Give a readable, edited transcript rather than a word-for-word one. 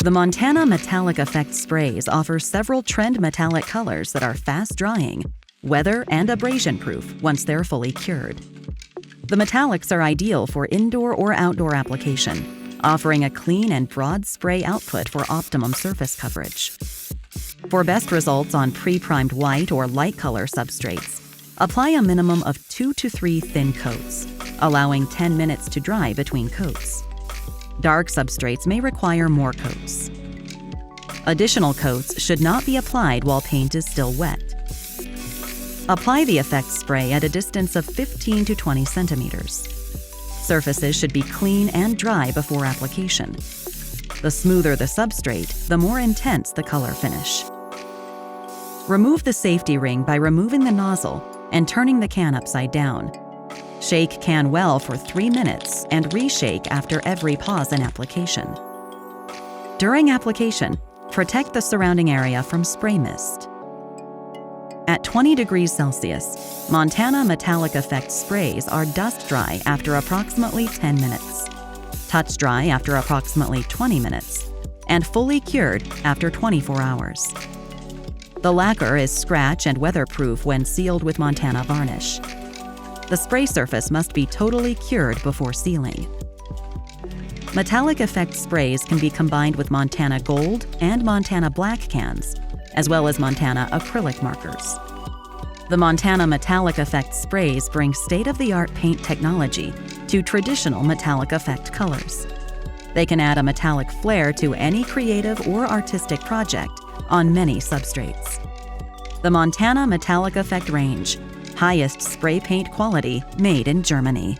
The Montana Metallic Effect sprays offer several trend metallic colors that are fast-drying, weather and abrasion-proof once they're fully cured. The metallics are ideal for indoor or outdoor application, offering a clean and broad spray output for optimum surface coverage. For best results on pre-primed white or light color substrates, apply a minimum of 2 to 3 thin coats, allowing 10 minutes to dry between coats. Dark substrates may require more coats. Additional coats should not be applied while paint is still wet. Apply the effect spray at a distance of 15 to 20 centimeters. Surfaces should be clean and dry before application. The smoother the substrate, the more intense the color finish. Remove the safety ring by removing the nozzle and turning the can upside down. Shake can well for 3 minutes and reshake after every pause in application. During application, protect the surrounding area from spray mist. At 20 degrees Celsius, Montana Metallic Effect sprays are dust dry after approximately 10 minutes, touch dry after approximately 20 minutes, and fully cured after 24 hours. The lacquer is scratch and weatherproof when sealed with Montana varnish. The spray surface must be totally cured before sealing. Metallic Effect sprays can be combined with Montana Gold and Montana Black cans, as well as Montana acrylic markers. The Montana Metallic Effect sprays bring state-of-the-art paint technology to traditional metallic effect colors. They can add a metallic flair to any creative or artistic project on many substrates. The Montana Metallic Effect range, highest spray paint quality made in Germany.